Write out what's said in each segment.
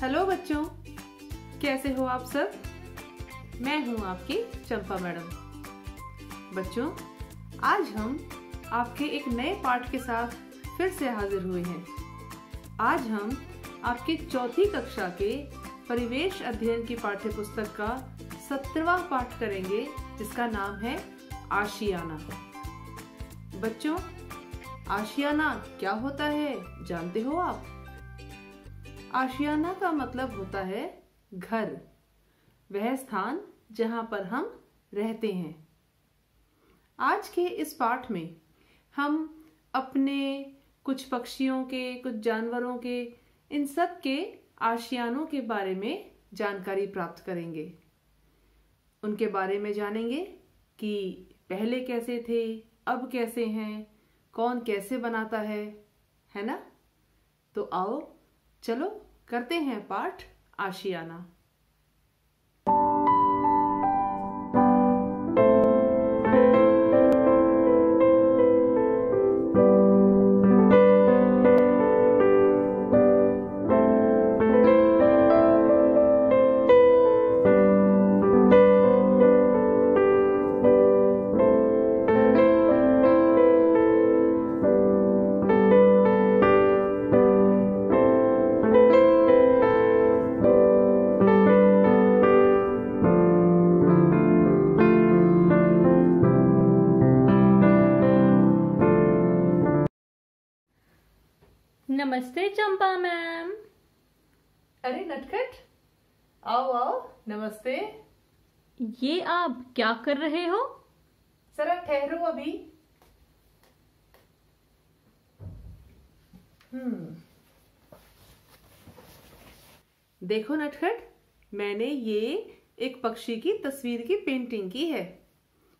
Hello बच्चों, कैसे हो आप सब। मैं हूं आपकी चंपा मैडम। बच्चों, आज हम आपके एक नए पाठ के साथ फिर से हाजिर हुए हैं। आज हम आपकी चौथी कक्षा के परिवेश अध्ययन की पाठ्य पुस्तक का 17वां पाठ करेंगे, जिसका नाम है आशियाना। बच्चों, आशियाना क्या होता है जानते हो आप? आशियाना का मतलब होता है घर, वह स्थान जहां पर हम रहते हैं। आज के इस पाठ में हम अपने कुछ पक्षियों के, कुछ जानवरों के, इन सब के आशियानों के बारे में जानकारी प्राप्त करेंगे। उनके बारे में जानेंगे कि पहले कैसे थे, अब कैसे हैं, कौन कैसे बनाता है ना? तो आओ चलो करते हैं पाठ आशियाना। नमस्ते चंपा मैम। अरे नटखट, आओ आओ, नमस्ते। ये आप क्या कर रहे हो? जरा ठहरो अभी। देखो नटखट, मैंने ये एक पक्षी की तस्वीर की पेंटिंग की है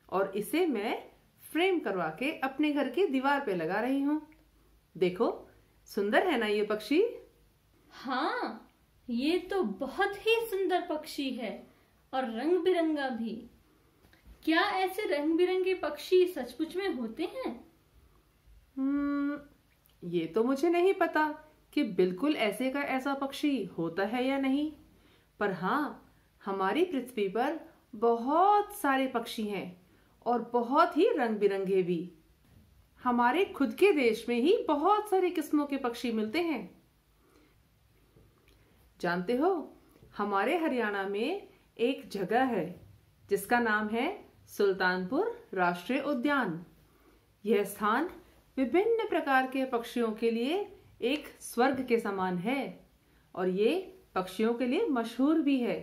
और इसे मैं फ्रेम करवा के अपने घर की दीवार पे लगा रही हूँ। देखो, सुंदर है ना ये पक्षी? हाँ, ये तो बहुत ही सुंदर पक्षी है और रंग बिरंगा भी। क्या ऐसे रंग बिरंगे पक्षी सचमुच में होते हैं? ये तो मुझे नहीं पता कि बिल्कुल ऐसे का ऐसा पक्षी होता है या नहीं, पर हाँ, हमारी पृथ्वी पर बहुत सारे पक्षी हैं और बहुत ही रंग बिरंगे भी। हमारे खुद के देश में ही बहुत सारी किस्मों के पक्षी मिलते हैं। जानते हो, हमारे हरियाणा में एक जगह है जिसका नाम है सुल्तानपुर राष्ट्रीय उद्यान। यह स्थान विभिन्न प्रकार के पक्षियों के लिए एक स्वर्ग के समान है और ये पक्षियों के लिए मशहूर भी है।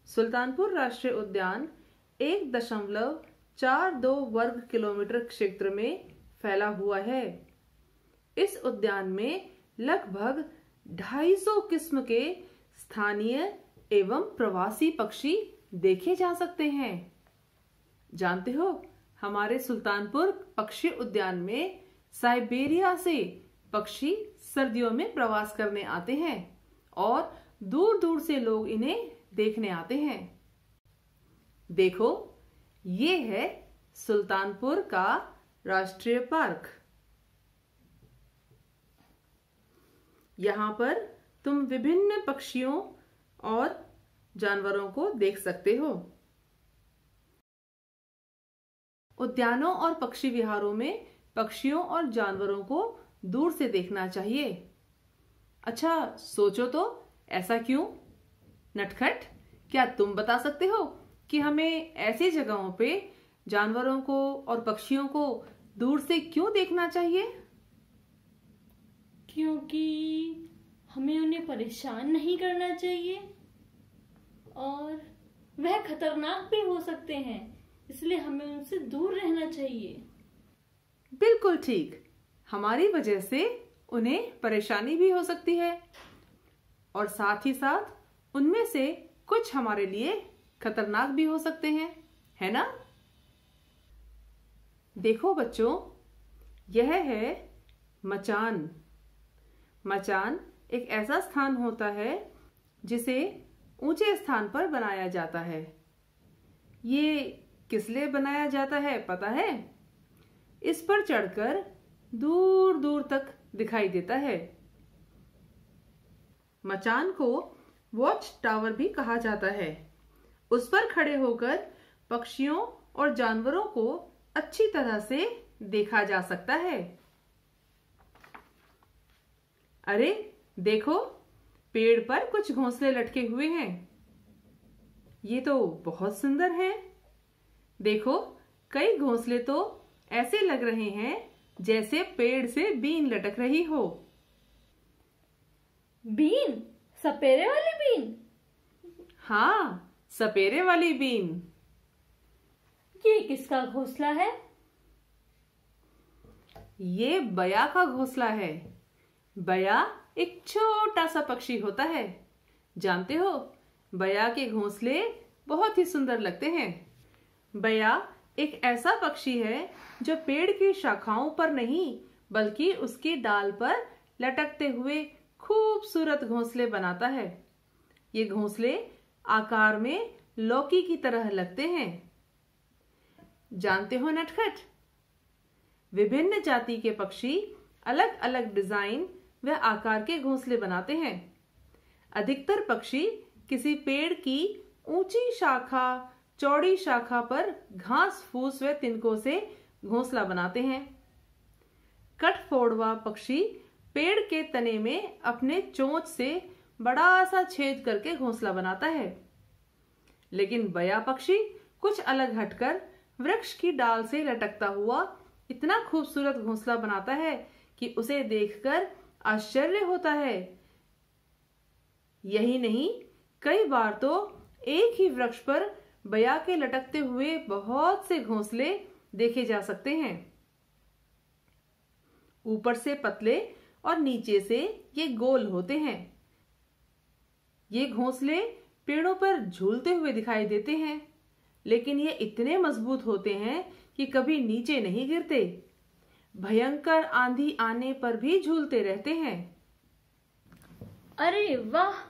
सुल्तानपुर राष्ट्रीय उद्यान 1.42 वर्ग किलोमीटर क्षेत्र में फैला हुआ है। इस उद्यान में लगभग 250 किस्म के स्थानीय एवं प्रवासी पक्षी देखे जा सकते हैं। जानते हो, हमारे सुल्तानपुर पक्षी उद्यान में साइबेरिया से पक्षी सर्दियों में प्रवास करने आते हैं और दूर दूर से लोग इन्हें देखने आते हैं। देखो, ये है सुल्तानपुर का राष्ट्रीय पार्क। यहाँ पर तुम विभिन्न पक्षियों और जानवरों को देख सकते हो। उद्यानों और पक्षी विहारों में पक्षियों और जानवरों को दूर से देखना चाहिए। अच्छा, सोचो तो ऐसा क्यों? नटखट, क्या तुम बता सकते हो कि हमें ऐसी जगहों पे जानवरों को और पक्षियों को दूर से क्यों देखना चाहिए? क्योंकि हमें उन्हें परेशान नहीं करना चाहिए और वह खतरनाक भी हो सकते हैं, इसलिए हमें उनसे दूर रहना चाहिए। बिल्कुल ठीक। हमारी वजह से उन्हें परेशानी भी हो सकती है और साथ ही साथ उनमें से कुछ हमारे लिए खतरनाक भी हो सकते हैं, है ना? देखो बच्चों, यह है मचान। मचान एक ऐसा स्थान होता है जिसे ऊंचे स्थान पर बनाया जाता है। ये किस लिए बनाया जाता है पता है? इस पर चढ़कर दूर दूर तक दिखाई देता है। मचान को वॉच टावर भी कहा जाता है। उस पर खड़े होकर पक्षियों और जानवरों को अच्छी तरह से देखा जा सकता है। अरे देखो, पेड़ पर कुछ घोंसले लटके हुए हैं। ये तो बहुत सुंदर है। देखो, कई घोंसले तो ऐसे लग रहे हैं जैसे पेड़ से बीन लटक रही हो। बीन? सपेरे वाली बीन? हाँ, सपेरे वाली बीन। ये किसका घोंसला है? ये बया का घोंसला है। बया एक छोटा सा पक्षी होता है। जानते हो, बया के घोंसले बहुत ही सुंदर लगते हैं। बया एक ऐसा पक्षी है जो पेड़ की शाखाओं पर नहीं बल्कि उसकी डाल पर लटकते हुए खूबसूरत घोंसले बनाता है। ये घोंसले आकार में लौकी की तरह लगते हैं। जानते हो नटखट, विभिन्न जाति के पक्षी अलग अलग डिजाइन व आकार के घोंसले बनाते हैं। अधिकतर पक्षी किसी पेड़ की ऊंची शाखा, चौड़ी शाखा पर घास फूस व तिनकों से घोंसला बनाते हैं। कठफोड़वा पक्षी पेड़ के तने में अपने चोंच से बड़ा सा छेद करके घोंसला बनाता है। लेकिन बया पक्षी कुछ अलग हटकर वृक्ष की डाल से लटकता हुआ इतना खूबसूरत घोंसला बनाता है कि उसे देखकर आश्चर्य होता है। यही नहीं, कई बार तो एक ही वृक्ष पर बया के लटकते हुए बहुत से घोंसले देखे जा सकते हैं। ऊपर से पतले और नीचे से ये गोल होते हैं। ये घोंसले पेड़ों पर झूलते हुए दिखाई देते हैं, लेकिन ये इतने मजबूत होते हैं कि कभी नीचे नहीं गिरते। भयंकर आंधी आने पर भी झूलते रहते हैं। अरे वाह!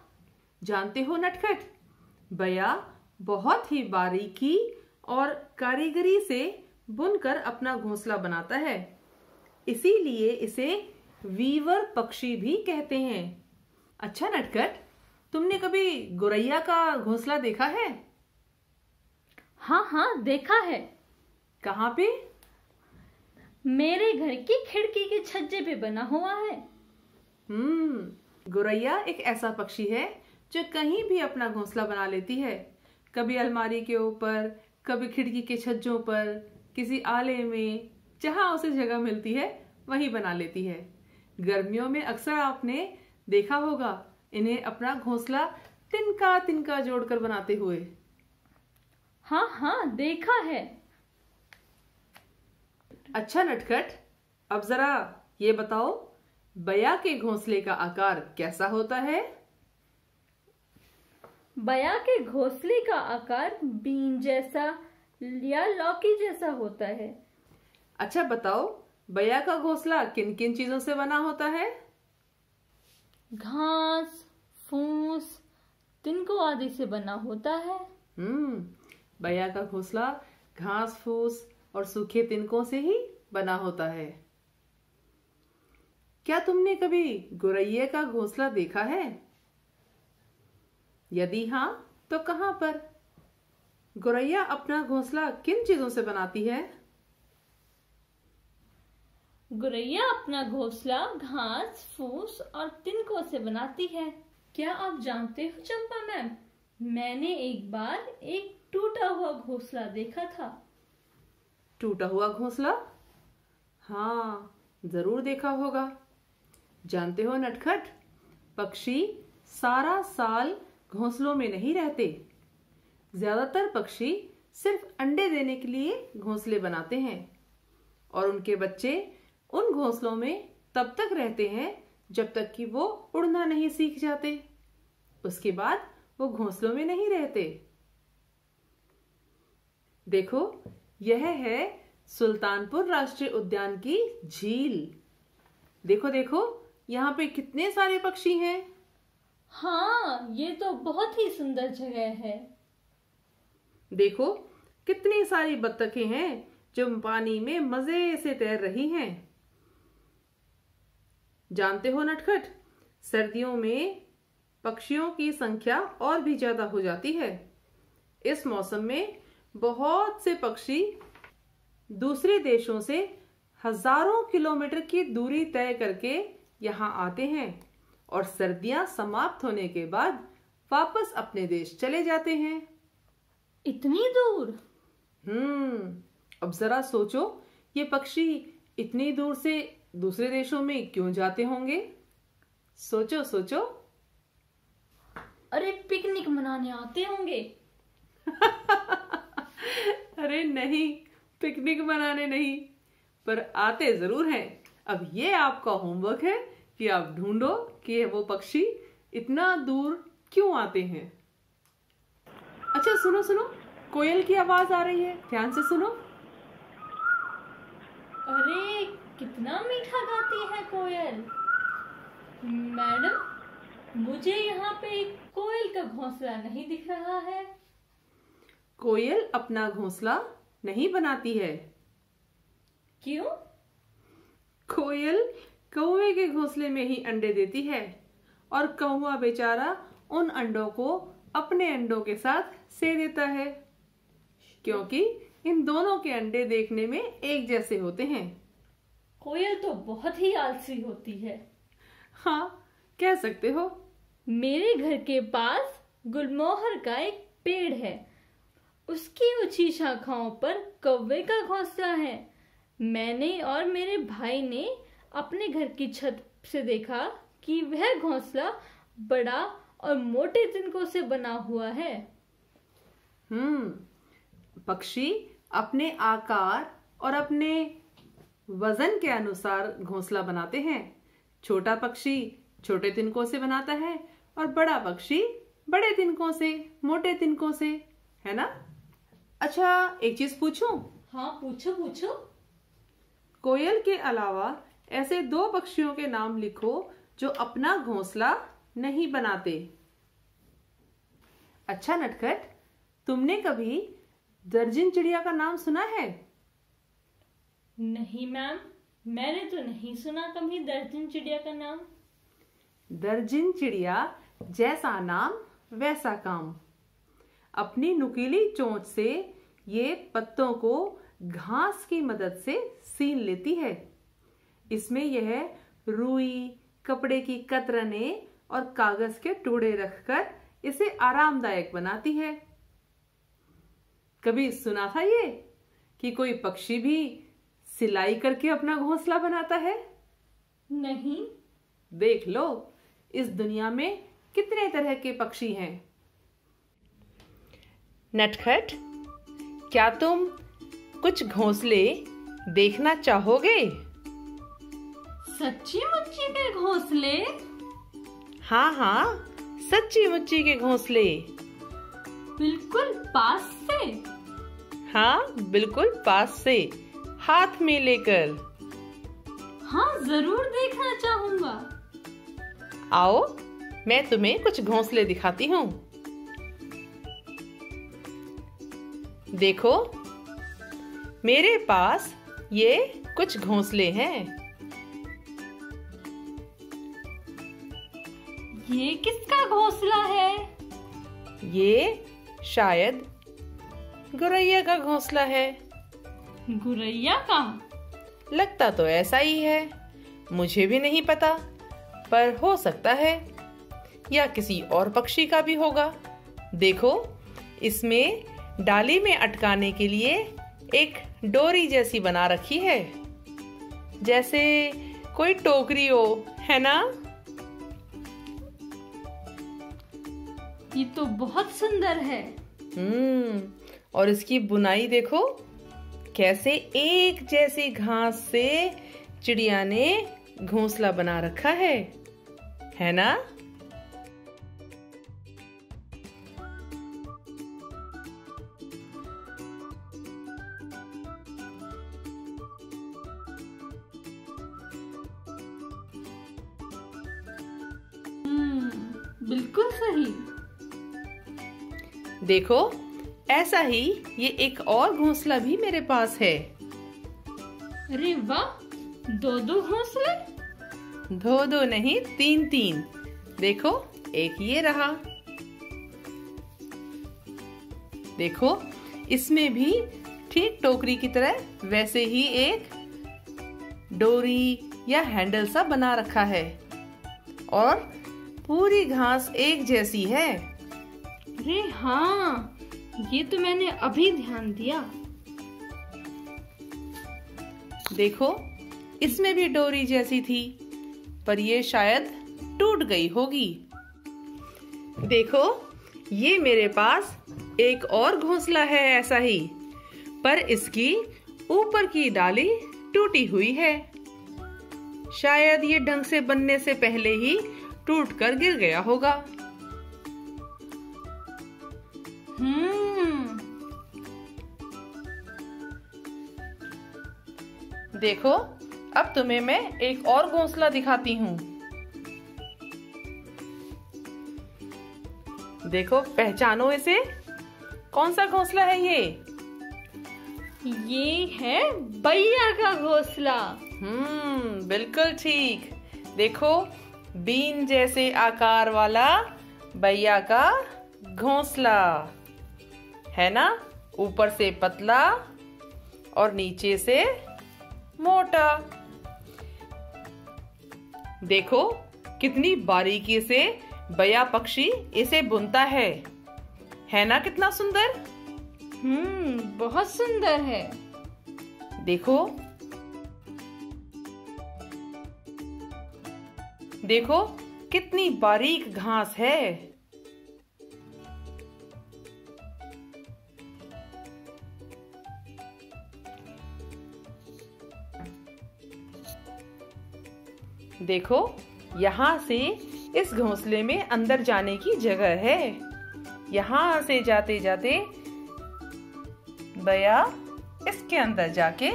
जानते हो नटखट, बया बहुत ही बारीकी और कारीगरी से बुनकर अपना घोंसला बनाता है। इसीलिए इसे वीवर पक्षी भी कहते हैं। अच्छा नटखट, तुमने कभी गोरैया का घोंसला देखा है? हाँ हाँ, देखा है। कहाँ पे? मेरे घर की खिड़की के छज्जे पे बना हुआ है। गोरैया एक ऐसा पक्षी है जो कहीं भी अपना घोंसला बना लेती है। कभी अलमारी के ऊपर, कभी खिड़की के छज्जों पर, किसी आले में, जहां उसे जगह मिलती है वहीं बना लेती है। गर्मियों में अक्सर आपने देखा होगा इन्हें अपना घोंसला तिनका तिनका जोड़कर बनाते हुए। हाँ हाँ, देखा है। अच्छा नटखट, अब जरा ये बताओ, बया के घोंसले का आकार कैसा होता है? बया के घोंसले का आकार बीन जैसा या लौकी जैसा होता है। अच्छा बताओ, बया का घोंसला किन किन चीजों से बना होता है? घास, फूस, तिनकों आदि से बना होता है। बया का घोंसला घास फूस और सूखे तिनकों से ही बना होता है। क्या तुमने कभी गोरैया का घोंसला देखा है? यदि हाँ, तो कहाँ पर? गोरैया अपना घोंसला किन चीजों से बनाती है? गोरैया अपना घोंसला घास, फूस और तिनकों से बनाती है। क्या आप जानते हो चंपा मैम, मैंने एक बार एक टूटा हुआ घोंसला देखा था। टूटा हुआ घोंसला? हाँ, जरूर देखा होगा। जानते हो नटखट, पक्षी सारा साल घोंसलों में नहीं रहते। ज्यादातर पक्षी सिर्फ अंडे देने के लिए घोंसले बनाते हैं और उनके बच्चे उन घोंसलों में तब तक रहते हैं जब तक कि वो उड़ना नहीं सीख जाते। उसके बाद वो घोंसलों में नहीं रहते। देखो, यह है सुल्तानपुर राष्ट्रीय उद्यान की झील। देखो देखो, यहाँ पे कितने सारे पक्षी हैं। हाँ, ये तो बहुत ही सुंदर जगह है। देखो, कितनी सारी बत्तखें हैं जो पानी में मजे से तैर रही हैं। जानते हो नटखट, सर्दियों में पक्षियों की संख्या और भी ज्यादा हो जाती है। इस मौसम में बहुत से पक्षी दूसरे देशों से हजारों किलोमीटर की दूरी तय करके यहाँ आते हैं और सर्दियां समाप्त होने के बाद वापस अपने देश चले जाते हैं। इतनी दूर? अब जरा सोचो, ये पक्षी इतनी दूर से दूसरे देशों में क्यों जाते होंगे? सोचो सोचो। अरे पिकनिक मनाने आते होंगे। अरे नहीं, पिकनिक मनाने नहीं, पर आते जरूर हैं। अब ये आपका होमवर्क है कि आप ढूंढो कि वो पक्षी इतना दूर क्यों आते हैं। अच्छा सुनो सुनो, कोयल की आवाज आ रही है, ध्यान से सुनो। अरे कितना मीठा गाती है कोयल। मैडम, मुझे यहाँ पे एक कोयल का घोंसला नहीं दिख रहा है। कोयल अपना घोंसला नहीं बनाती है। क्यों? कोयल कौवे के घोंसले में ही अंडे देती है और कौवा बेचारा उन अंडों को अपने अंडों के साथ से देता है, क्योंकि इन दोनों के अंडे देखने में एक जैसे होते हैं। कोयल तो बहुत ही आलसी होती है। हाँ, कह सकते हो। मेरे घर के पास गुलमोहर का एक पेड़ है। उसकी ऊंची शाखाओं पर कौवे का घोंसला है। मैंने और मेरे भाई ने अपने घर की छत से देखा कि वह घोंसला बड़ा और मोटे तिनकों से बना हुआ है। पक्षी अपने आकार और अपने वजन के अनुसार घोंसला बनाते हैं। छोटा पक्षी छोटे तिनकों से बनाता है और बड़ा पक्षी बड़े तिनकों से, मोटे तिनकों से, है ना? अच्छा, एक चीज पूछूं? हाँ पूछो पूछो। कोयल के अलावा ऐसे 2 पक्षियों के नाम लिखो जो अपना घोंसला नहीं बनाते। अच्छा नटखट, तुमने कभी दर्जन चिड़िया का नाम सुना है? नहीं मैम, मैंने तो नहीं सुना कभी दर्जन चिड़िया का नाम। दर्जन चिड़िया जैसा नाम वैसा काम। अपनी नुकीली चोंच से ये पत्तों को घास की मदद से सीन लेती है। इसमें यह रुई, कपड़े की कतरने और कागज के टुकड़े रखकर इसे आरामदायक बनाती है। कभी सुना था ये कि कोई पक्षी भी सिलाई करके अपना घोंसला बनाता है? नहीं। देख लो, इस दुनिया में कितने तरह के पक्षी हैं। नटखट, क्या तुम कुछ घोंसले देखना चाहोगे? सच्ची मुच्ची के घोंसले? हाँ हाँ, सच्ची मुच्ची के घोंसले। बिल्कुल पास से? हाँ, बिल्कुल पास से, हाथ में लेकर। हाँ, जरूर देखना चाहूंगा। आओ, मैं तुम्हें कुछ घोंसले दिखाती हूँ। देखो, मेरे पास ये कुछ घोंसले हैं। ये किसका घोंसला है? ये शायद गौरैया का घोंसला है। गौरैया का? लगता तो ऐसा ही है, मुझे भी नहीं पता, पर हो सकता है, या किसी और पक्षी का भी होगा। देखो, इसमें डाली में अटकाने के लिए एक डोरी जैसी बना रखी है, जैसे कोई टोकरी हो, है ना? ये तो बहुत सुंदर है। और इसकी बुनाई देखो, कैसे एक जैसी घास से चिड़िया ने घोंसला बना रखा है ना? बिल्कुल सही। देखो, ऐसा ही ये एक और घोंसला भी मेरे पास है। अरे वाह, 2 घोंसले? 2 नहीं, 3। देखो, एक ये रहा। देखो, इसमें भी ठीक टोकरी की तरह वैसे ही एक डोरी या हैंडल सा बना रखा है और पूरी घास एक जैसी है। अरे हाँ, ये तो मैंने अभी ध्यान दिया। देखो, इसमें भी डोरी जैसी थी, पर ये शायद टूट गई होगी। देखो, ये मेरे पास एक और घोंसला है ऐसा ही, पर इसकी ऊपर की डाली टूटी हुई है। शायद ये ढंग से बनने से पहले ही टूटकर गिर गया होगा। देखो, अब तुम्हें मैं एक और घोंसला दिखाती हूँ। देखो, पहचानो इसे। कौन सा घोंसला है ये? ये है बैया का घोंसला। बिल्कुल ठीक। देखो, बीन जैसे आकार वाला बैया का घोंसला है ना, ऊपर से पतला और नीचे से मोटा। देखो, कितनी बारीकी से बैया पक्षी इसे बुनता है ना, कितना सुंदर। बहुत सुंदर है। देखो, देखो कितनी बारीक घास है। देखो, यहाँ से इस घोंसले में अंदर जाने की जगह है। यहाँ से जाते जाते बैया इसके अंदर जाके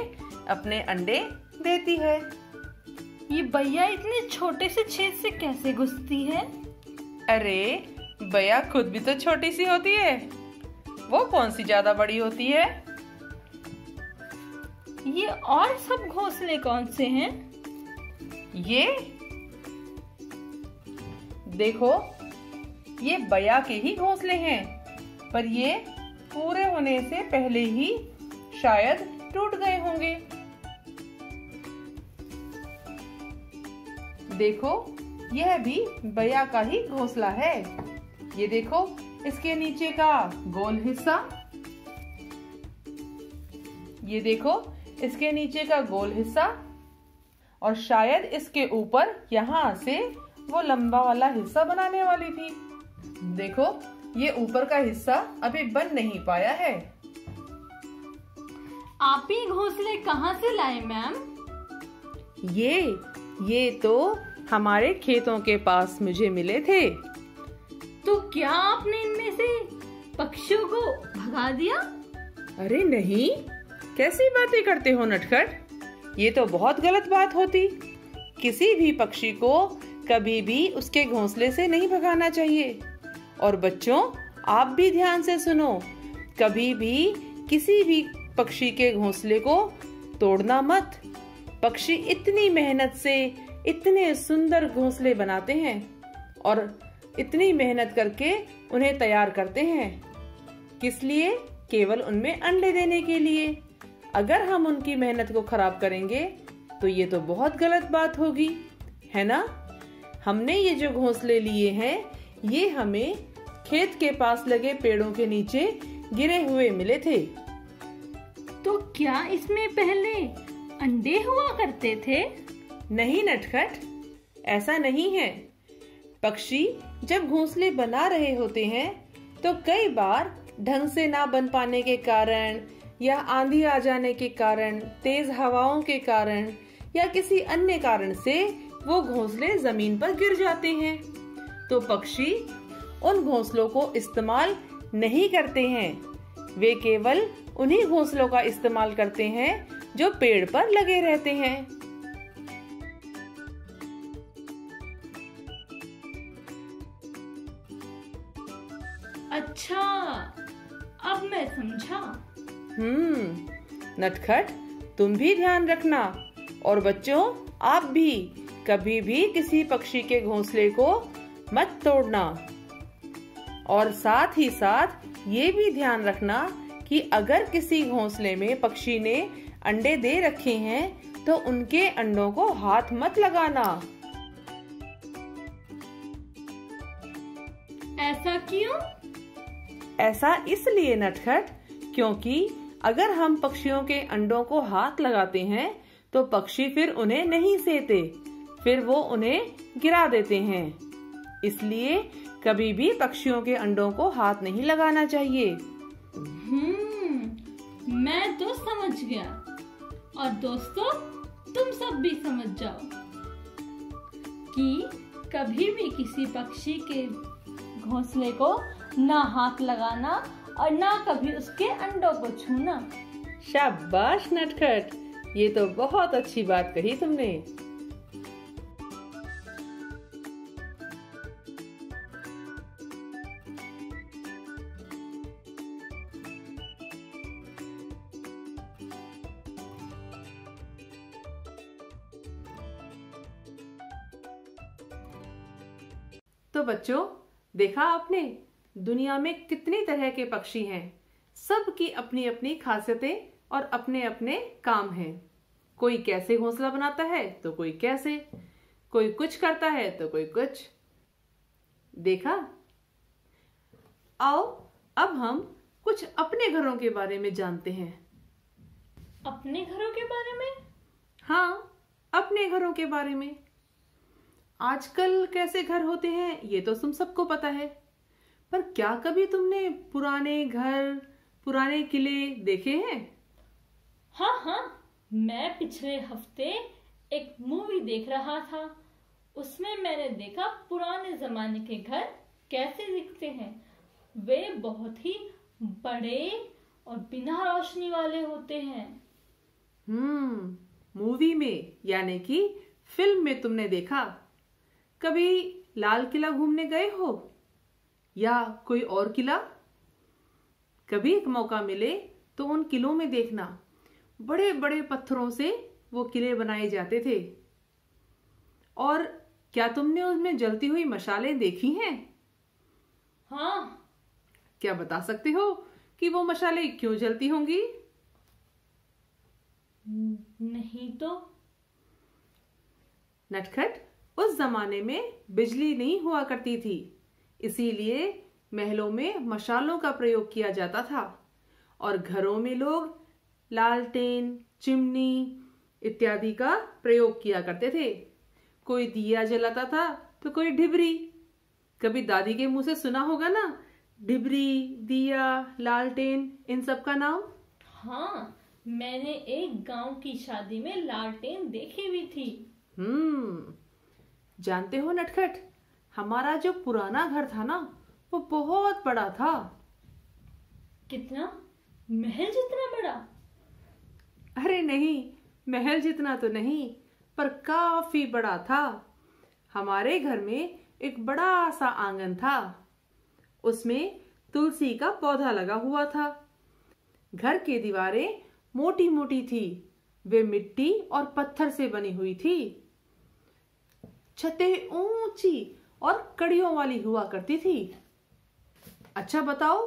अपने अंडे देती है। ये बैया इतने छोटे से छेद से कैसे घुसती है? अरे, बैया खुद भी तो छोटी सी होती है, वो कौन सी ज्यादा बड़ी होती है। ये और सब घोंसले कौन से हैं? ये देखो, ये बैया के ही घोंसले हैं, पर ये पूरे होने से पहले ही शायद टूट गए होंगे। देखो, यह भी बैया का ही घोंसला है। ये देखो, इसके नीचे का गोल हिस्सा, ये देखो इसके नीचे का गोल हिस्सा, और शायद इसके ऊपर यहाँ से वो लंबा वाला हिस्सा बनाने वाली थी। देखो, ये ऊपर का हिस्सा अभी बन नहीं पाया है। आप ही घोंसले कहाँ से लाए मैम? ये तो हमारे खेतों के पास मुझे मिले थे। तो क्या आपने इनमें से पक्षियों को भगा दिया? अरे नहीं, कैसी बातें करते हो नटखट, ये तो बहुत गलत बात होती। किसी भी पक्षी को कभी भी उसके घोंसले से नहीं भगाना चाहिए। और बच्चों, आप भी ध्यान से सुनो, कभी भी किसी भी पक्षी के घोंसले को तोड़ना मत। पक्षी इतनी मेहनत से इतने सुंदर घोंसले बनाते हैं और इतनी मेहनत करके उन्हें तैयार करते हैं, किस लिए? केवल उनमें अंडे देने के लिए। अगर हम उनकी मेहनत को खराब करेंगे तो ये तो बहुत गलत बात होगी, है ना? हमने ये जो घोंसले लिए हैं, ये हमें खेत के पास लगे पेड़ों के नीचे गिरे हुए मिले थे। तो क्या इसमें पहले अंडे हुआ करते थे? नहीं नटखट, ऐसा नहीं है। पक्षी जब घोंसले बना रहे होते हैं तो कई बार ढंग से ना बन पाने के कारण या आंधी आ जाने के कारण, तेज हवाओं के कारण या किसी अन्य कारण से वो घोंसले जमीन पर गिर जाते हैं। तो पक्षी उन घोंसलों को इस्तेमाल नहीं करते हैं, वे केवल उन्हीं घोंसलों का इस्तेमाल करते हैं जो पेड़ पर लगे रहते हैं। अच्छा, अब मैं समझा। नटखट, तुम भी ध्यान रखना, और बच्चों, आप भी कभी भी किसी पक्षी के घोंसले को मत तोड़ना। और साथ ही साथ ये भी ध्यान रखना कि अगर किसी घोंसले में पक्षी ने अंडे दे रखे हैं तो उनके अंडों को हाथ मत लगाना। ऐसा क्यों? ऐसा इसलिए नटखट, क्योंकि अगर हम पक्षियों के अंडों को हाथ लगाते हैं तो पक्षी फिर उन्हें नहीं सेते, फिर वो उन्हें गिरा देते हैं। इसलिए कभी भी पक्षियों के अंडों को हाथ नहीं लगाना चाहिए। मैं तो समझ गया, और दोस्तों तुम सब भी समझ जाओ कि कभी भी किसी पक्षी के घोंसले को ना हाथ लगाना और ना कभी उसके अंडों को छूना। शाबाश नटखट, ये तो बहुत अच्छी बात कही तुमने। तो बच्चों, देखा आपने दुनिया में कितनी तरह के पक्षी हैं। सबकी अपनी अपनी खासियतें और अपने अपने काम हैं। कोई कैसे घोंसला बनाता है तो कोई कैसे, कोई कुछ करता है तो कोई कुछ। देखा? आओ अब हम कुछ अपने घरों के बारे में जानते हैं। अपने घरों के बारे में? हाँ, अपने घरों के बारे में। आजकल कैसे घर होते हैं ये तो तुम सबको पता है, पर क्या कभी तुमने पुराने घर, पुराने किले देखे हैं? हाँ, मैं पिछले हफ्ते एक मूवी देख रहा था। उसमें मैंने देखा पुराने जमाने के घर कैसे दिखते हैं। वे बहुत ही बड़े और बिना रोशनी वाले होते हैं। मूवी में यानी कि फिल्म में तुमने देखा। कभी लाल किला घूमने गए हो या कोई और किला? कभी एक मौका मिले तो उन किलों में देखना, बड़े बड़े पत्थरों से वो किले बनाए जाते थे। और क्या तुमने उसमें जलती हुई मशालें देखी हैं? हाँ। क्या बता सकते हो कि वो मशालें क्यों जलती होंगी? नहीं तो। नटखट, उस जमाने में बिजली नहीं हुआ करती थी, इसीलिए महलों में मशालों का प्रयोग किया जाता था और घरों में लोग लालटेन, चिमनी इत्यादि का प्रयोग किया करते थे। कोई दिया जलाता था तो कोई ढिबरी। कभी दादी के मुंह से सुना होगा ना, ढिबरी, दिया, लालटेन, इन सब का नाम। हाँ, मैंने एक गांव की शादी में लालटेन देखी हुई थी। जानते हो नटखट, हमारा जो पुराना घर था ना वो बहुत बड़ा था। कितना? महल जितना बड़ा? अरे नहीं, महल जितना तो नहीं, पर काफी बड़ा था। हमारे घर में एक बड़ा सा आंगन था, उसमें तुलसी का पौधा लगा हुआ था। घर की दीवारें मोटी मोटी थी, वे मिट्टी और पत्थर से बनी हुई थी। छतें ऊंची और कड़ियों वाली हुआ करती थी। अच्छा बताओ,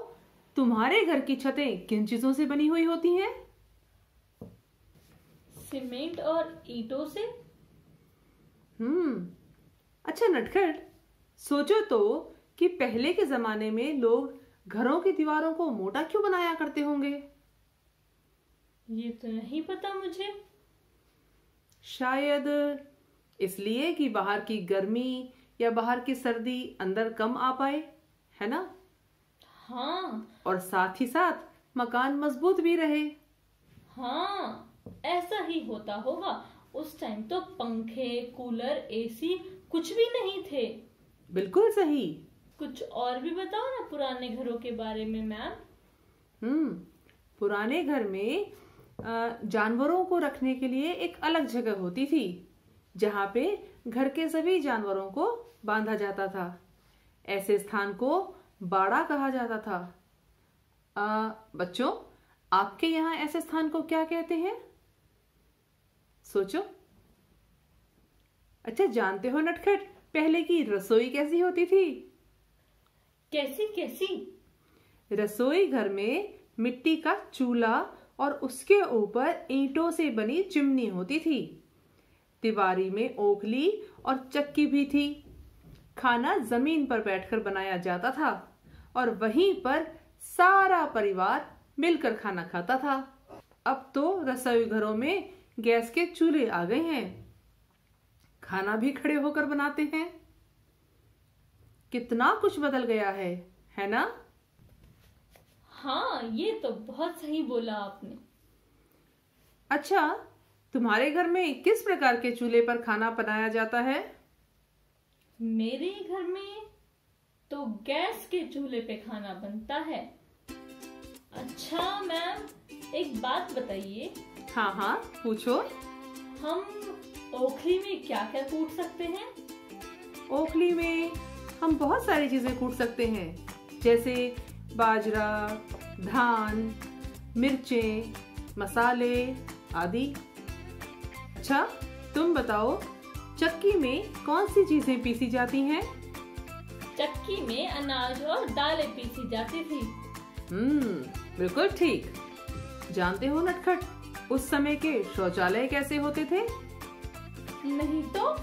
तुम्हारे घर की छतें किन चीजों से बनी हुई होती हैं? सीमेंट और ईंटों से। अच्छा नटखट, सोचो तो कि पहले के जमाने में लोग घरों की दीवारों को मोटा क्यों बनाया करते होंगे? ये तो नहीं पता मुझे। शायद इसलिए कि बाहर की गर्मी या बाहर की सर्दी अंदर कम आ पाए, है ना? हाँ। और साथ ही साथ मकान मजबूत भी रहे। हाँ, ऐसा ही होता होगा। उस टाइम तो पंखे, कूलर, एसी कुछ भी नहीं थे। बिल्कुल सही। कुछ और भी बताओ ना पुराने घरों के बारे में मैम। पुराने घर में जानवरों को रखने के लिए एक अलग जगह होती थी, जहाँ पे घर के सभी जानवरों को बांधा जाता था। ऐसे स्थान को बाड़ा कहा जाता था। बच्चों, आपके यहाँ ऐसे स्थान को क्या कहते हैं? सोचो। अच्छा, जानते हो नटखट, पहले की रसोई कैसी होती थी? कैसी कैसी? रसोई घर में मिट्टी का चूल्हा और उसके ऊपर ईंटों से बनी चिमनी होती थी। दीवारी में ओखली और चक्की भी थी। खाना जमीन पर बैठकर बनाया जाता था और वहीं पर सारा परिवार मिलकर खाना खाता था। अब तो रसोई घरों में गैस के चूल्हे आ गए हैं। खाना भी खड़े होकर बनाते हैं। कितना कुछ बदल गया है ना? हाँ, ये तो बहुत सही बोला आपने। अच्छा, तुम्हारे घर में किस प्रकार के चूल्हे पर खाना बनाया जाता है? मेरे घर में तो गैस के चूल्हे पे खाना बनता है। अच्छा मैम, एक बात बताइए। हाँ हाँ, पूछो। हम ओखली में क्या क्या कूट सकते हैं? ओखली में हम बहुत सारी चीजें कूट सकते हैं, जैसे बाजरा, धान, मिर्चें, मसाले आदि। अच्छा, तुम बताओ, चक्की में कौन सी चीजें पीसी जाती हैं? चक्की में अनाज और दालें पीसी जाती थी। बिल्कुल ठीक। जानते हो नटखट, उस समय के शौचालय कैसे होते थे? नहीं तो?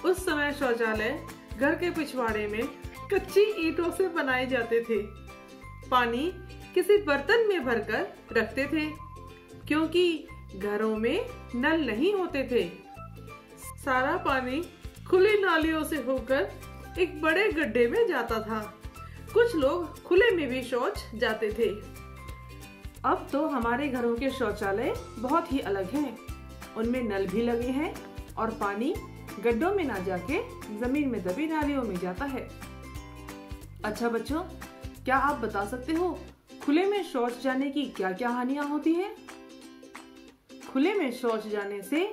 उस समय शौचालय घर के पिछवाड़े में कच्ची ईंटों से बनाए जाते थे। पानी किसी बर्तन में भरकर रखते थे, क्योंकि घरों में नल नहीं होते थे। सारा पानी खुली नालियों से होकर एक बड़े गड्ढे में जाता था। कुछ लोग खुले में भी शौच जाते थे। अब तो हमारे घरों के शौचालय बहुत ही अलग हैं। उनमें नल भी लगे हैं और पानी गड्ढों में ना जाके जमीन में दबी नालियों में जाता है। अच्छा बच्चों, क्या आप बता सकते हो खुले में शौच जाने की क्या क्या हानियां होती हैं? खुले में शौच जाने से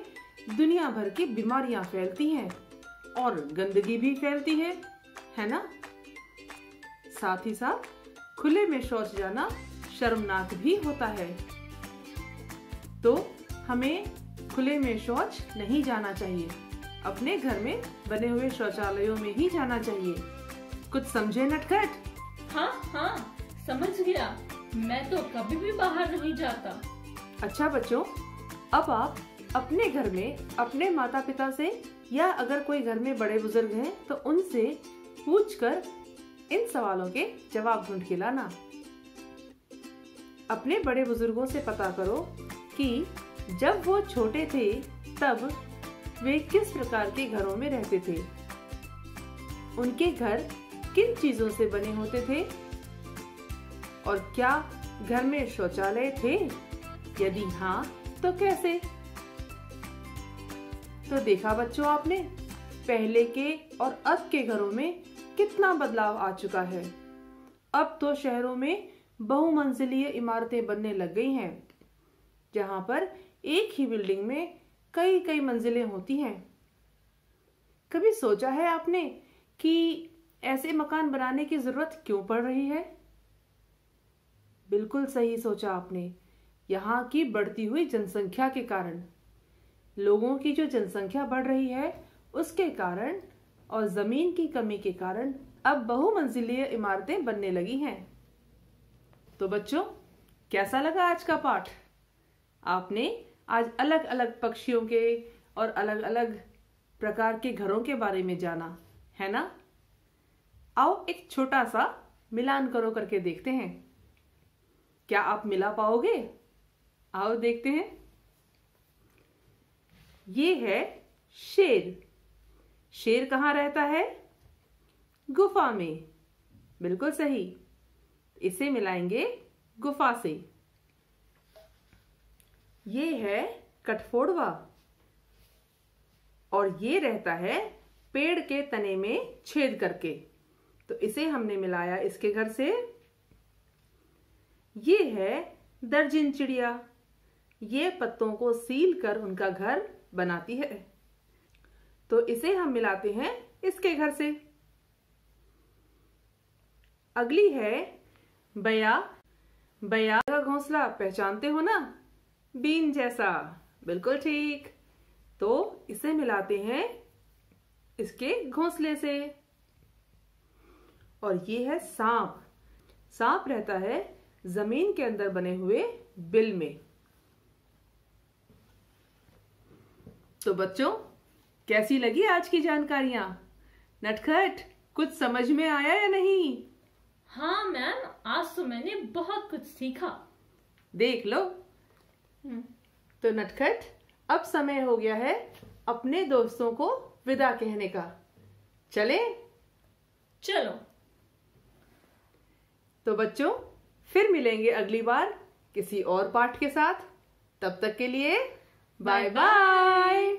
दुनिया भर की बीमारियां फैलती हैं और गंदगी भी फैलती है ना? साथ ही साथ खुले में शौच जाना शर्मनाक भी होता है। तो हमें खुले में शौच नहीं जाना चाहिए। अपने घर में बने हुए शौचालयों में ही जाना चाहिए। कुछ समझे नटखट? हाँ हाँ, समझ गया। मैं तो कभी भी बाहर नहीं जाता। अच्छा बच्चों, अब आप अपने घर में अपने माता पिता से या अगर कोई घर में बड़े बुजुर्ग हैं तो उनसे पूछकर इन सवालों के जवाब ढूंढ के लाना। अपने बड़े बुजुर्गों से पता करो कि जब वो छोटे थे तब वे किस प्रकार के घरों में रहते थे। उनके घर किन चीजों से बने होते थे और क्या घर में शौचालय थे? यदि हाँ, तो कैसे? तो देखा बच्चों आपने, पहले के और अब के घरों में कितना बदलाव आ चुका है। अब तो शहरों में बहुमंजिलीय इमारतें बनने लग गई हैं, जहां पर एक ही बिल्डिंग में कई कई मंजिलें होती हैं। कभी सोचा है आपने कि ऐसे मकान बनाने की जरूरत क्यों पड़ रही है? बिल्कुल सही सोचा आपने। यहाँ की बढ़ती हुई जनसंख्या के कारण, लोगों की जो जनसंख्या बढ़ रही है उसके कारण और जमीन की कमी के कारण अब बहुमंजिलीय इमारतें बनने लगी हैं। तो बच्चों, कैसा लगा आज का पाठ? आपने आज अलग अलग पक्षियों के और अलग अलग प्रकार के घरों के बारे में जाना, है ना? आओ एक छोटा सा मिलान करो करके देखते हैं। क्या आप मिला पाओगे? आओ देखते हैं। ये है शेर। शेर कहाँ रहता है? गुफा में। बिल्कुल सही। इसे मिलाएंगे गुफा से। ये है कठफोड़वा और ये रहता है पेड़ के तने में छेद करके। तो इसे हमने मिलाया इसके घर से। ये है दर्जिन चिड़िया। ये पत्तों को सील कर उनका घर बनाती है। तो इसे हम मिलाते हैं इसके घर से। अगली है बया। बया का घोंसला पहचानते हो ना? बीन जैसा। बिल्कुल ठीक। तो इसे मिलाते हैं इसके घोंसले से। और ये है सांप। सांप रहता है जमीन के अंदर बने हुए बिल में। तो बच्चों, कैसी लगी आज की जानकारियां? नटखट, कुछ समझ में आया या नहीं? हाँ मैम, आज तो मैंने बहुत कुछ सीखा। देख लो। तो नटखट, अब समय हो गया है अपने दोस्तों को विदा कहने का। चले? चलो। तो बच्चों, फिर मिलेंगे अगली बार किसी और पाठ के साथ। तब तक के लिए बाय बाय।